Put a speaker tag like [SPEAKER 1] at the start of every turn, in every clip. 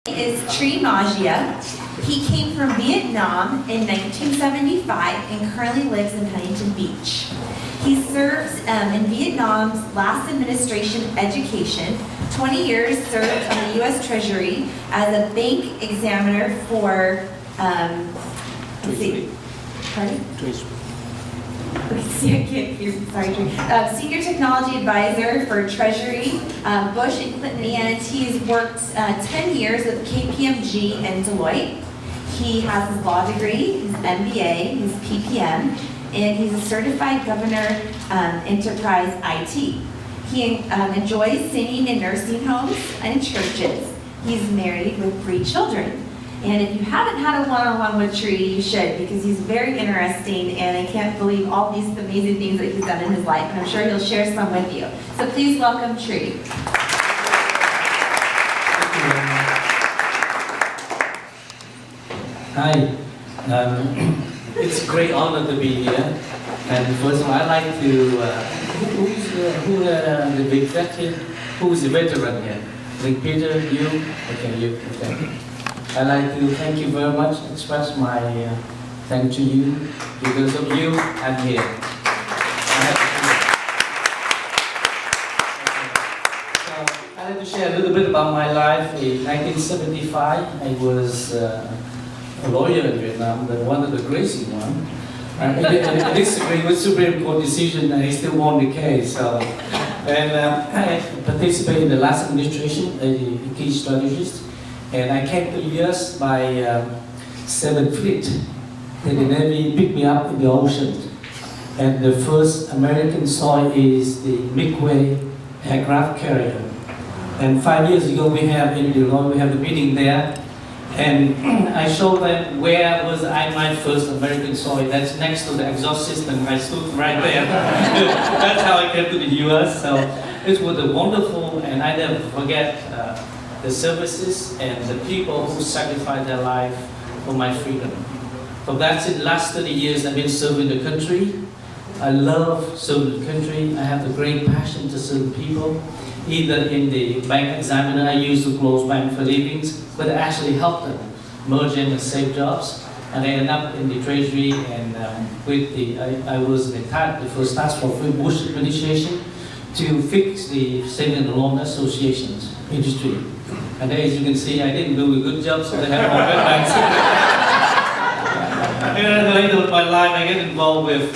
[SPEAKER 1] Is Tree Magia. He came from Vietnam in 1975 and currently lives in Huntington Beach. He serves in Vietnam's last administration education, 20 years served on the U.S. Treasury as a bank examiner for, let's see, pardon? Senior Technology Advisor for Treasury, Bush and Clinton, and he's worked 10 years with KPMG and Deloitte. He has his law degree, his MBA, his PPM, and he's a certified governor enterprise IT. He enjoys singing in nursing homes and churches. He's married with 3 children. And if you haven't had a one-on-one with Tree, you should, because he's very interesting, and I can't believe all these amazing things that he's done in his life, and I'm sure he'll share some with you. So please welcome Tree.
[SPEAKER 2] Hi, it's a great honor to be here. And first of all, I'd like to, the executive, who's the veteran here? I think Peter, you? Okay, you, okay. I'd like to thank you very much, express my thanks to you. Because of you, I'm here. So I'd like to share a little bit about my life. In 1975, I was a lawyer in Vietnam, but one of the crazy ones. I disagree with Supreme Court decision, and I still won the case. So, and I participated in the last administration, a key strategist. And I came to the US by 7th Fleet. And the Navy picked me up in the ocean. And the first American soil is the Midway aircraft carrier. And 5 years ago, we have in Deloitte, we have a meeting there. And I showed them where was my first American soil. That's next to the exhaust system. I stood right there. That's how I came to the US. So it was a wonderful, and I never forget the services and the people who sacrificed their life for my freedom. So that's in the last 30 years I've been serving the country. I love serving the country. I have a great passion to serve people. Either in the bank examiner, I used to close bank for livings, but I actually helped them merge in and save jobs. And I ended up in the Treasury, and I was the first task force for Bush administration to fix the saving and loan associations industry. And as you can see, I didn't do a good job, so they have more banks. And then later in my life, I get involved with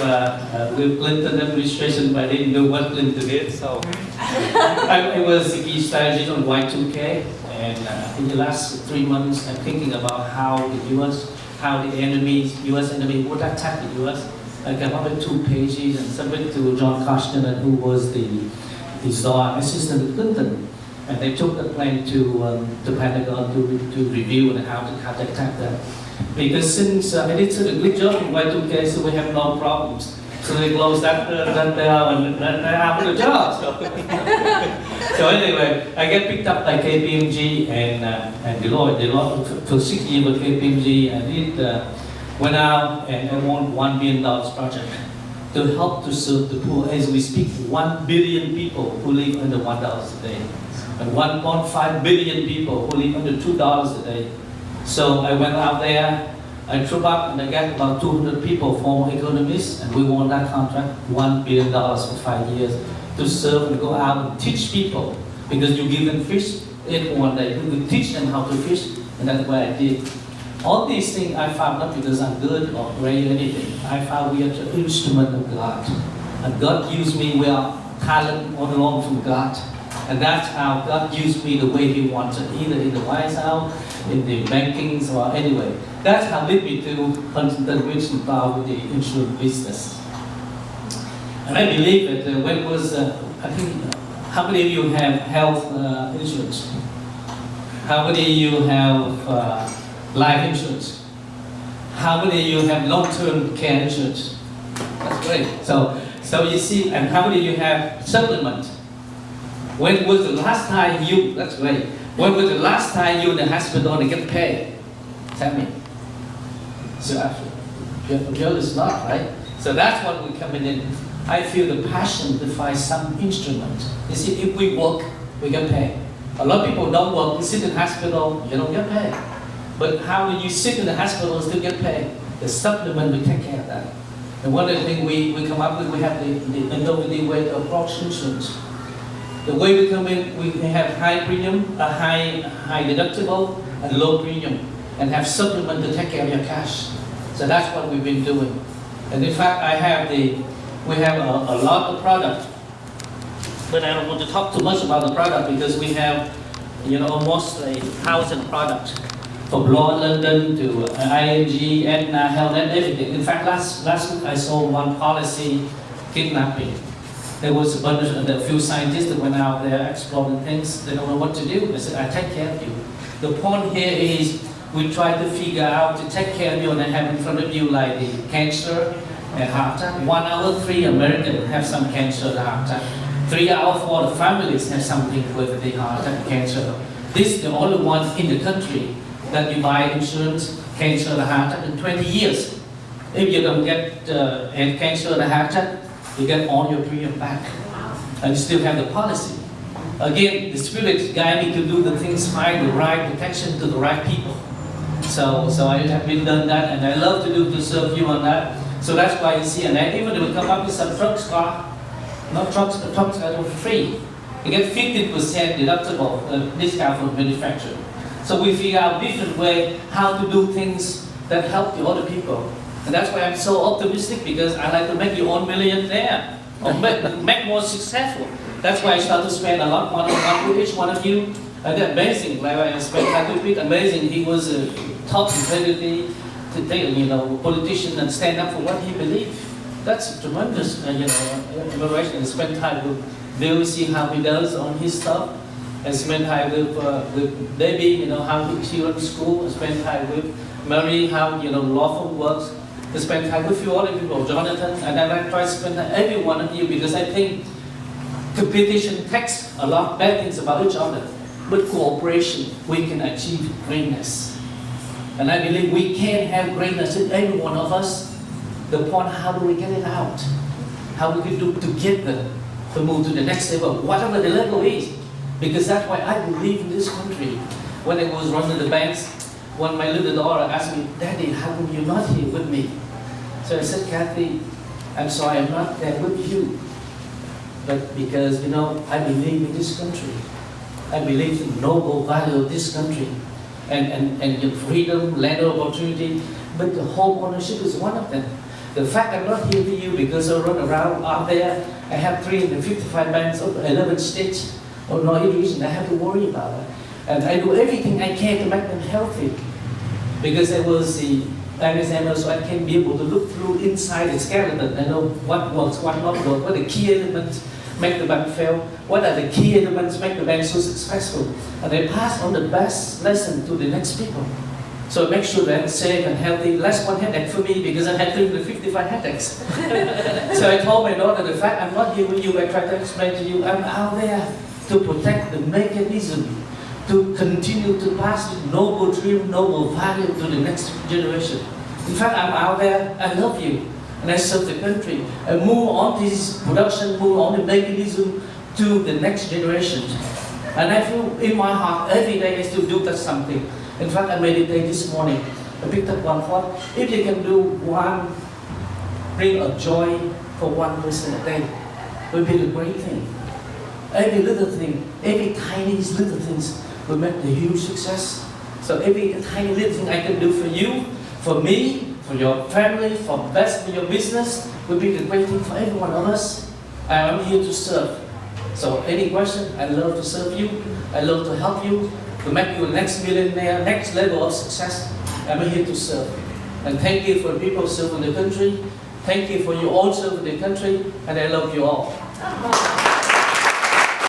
[SPEAKER 2] Clinton administration, but I didn't do what Clinton did. So I was the key strategist on Y2K, and in the last 3 months, I'm thinking about how the US enemy would attack the US. I came up with 2 pages and submitted to John Koshner, who was the czar assistant to Clinton. And they took the plane to the Pentagon to review and how to attack that. Because since I did such a good job in Y2K, so we have no problems. So they closed that down and they have the job. So anyway, I get picked up by KPMG and Deloitte. For 6 years with KPMG, I went out and I won $1 billion project to help to serve the poor. As we speak, 1 billion people who live under $1 a day. And 1.5 billion people who live under $2 a day. So I went out there, I trooped up, and I got about 200 people, former economists, and we won that contract, $1 billion for 5 years, to serve and go out and teach people. Because you give them fish, eat one day, you teach them how to fish, and that's what I did. All these things I found not because I'm good or great or anything. I found we are the instrument of God. And God used me, we are talent all along from God. And that's how God used me the way He wanted, either in the White House, in the bankings, or anyway. That's how led me to Huntington Beach and with the insurance business. And I believe that when it was, I think, how many of you have health insurance? How many of you have life insurance? How many of you have long-term care insurance? That's great. So you see, and how many of you have supplement? When was the last time you, that's great. When was the last time you in the hospital to get paid? Tell me. So actually, it's not, right? So that's what we're coming in. I feel the passion to find some instrument. You see, if we work, we get paid. A lot of people don't work, you sit in hospital, you don't get paid. But how do you sit in the hospital and still get paid? The supplement will take care of that. And one of the things we come up with, we have the innovative way to approach insurance. The way we come in, we have high premium, high deductible, and low premium, and have supplement to take care of your cash. So that's what we've been doing. And in fact, we have a lot of product, but I don't want to talk too much about the product because we have, almost 1,000 products. From Law London to ING, Aetna, Health, and everything. In fact, last week I saw one policy, kidnapping. There was a few scientists that went out there exploring things. They don't know what to do. I said, I take care of you. The point here is we try to figure out to take care of you and have in front of you like the cancer and heart attack. 1 out of 3 Americans have some cancer and heart attack. 3 out of 4 families have something with the heart attack and cancer. This is the only one in the country that you buy insurance, cancer and heart attack in 20 years. If you don't get cancer and heart attack, you get all your premium back. And you still have the policy. Again, the spirit guide me to do the things right, the right protection to the right people. So I have been done that, and I love to serve you on that. So that's why you see, and I even will come up with some trucks car, not trucks, but trucks that are free. You get 15% deductible discount from manufacturer. So we figure out different way how to do things that help the other people. And that's why I'm so optimistic, because I like to make you all millionaire, or make more successful. That's why I start to spend a lot one-on-one with each one of you. And they're amazing, like I spent time with Pete, amazing. He was a top integrity, politician and stand up for what he believed. That's tremendous, admiration. And spend time with Bill, see how he does on his stuff. I spend time with Debbie, how she runs school. I spend time with Mary, how law firm works. I spend time with you other people, Jonathan, and then I try to spend time with every one of you, because I think competition takes a lot of bad things about each other. But cooperation, we can achieve greatness. And I believe we can have greatness in every one of us. The point, how do we get it out? How we can do together to move to the next level, whatever the level is. Because that's why I believe in this country. When I was running the banks, when my little daughter asked me, Daddy, how come you're not here with me? So I said, Kathy, I'm sorry, I'm not there with you. But because, I believe in this country. I believe in the noble value of this country. And your freedom, land of opportunity. But the home ownership is one of them. The fact I'm not here with you because I run around out there, I have 355 banks of 11 states. Or no reason I have to worry about it. And I do everything I can to make them healthy. Because I was the bank examiner, so I can be able to look through inside the skeleton. I know what works, what not works, what are the key elements make the bank fail, what are the key elements make the bank so successful. And I pass on the best lesson to the next people. So make sure that I'm safe and healthy. Less one headache for me, because I had 355 headaches. So I told my daughter, the fact I'm not here with you, I try to explain to you, I'm out there to protect the mechanism, to continue to pass the noble dream, noble value to the next generation. In fact, I'm out there, I love you, and I serve the country. I move on this production, move on the mechanism to the next generation. And I feel in my heart, every day I still do that something. In fact, I meditate this morning. I picked up one thought. If you can do one, bring a joy for one person a day, it will be a great thing. Every little thing, every tiny little things will make the huge success. So every tiny little thing I can do for you, for me, for your family, for best for your business, will be the great thing for every one of us. I am here to serve. So any question, I love to serve you. I love to help you, to make you the next millionaire, next level of success. I'm here to serve. And thank you for people serving the country. Thank you for you all serving the country. And I love you all.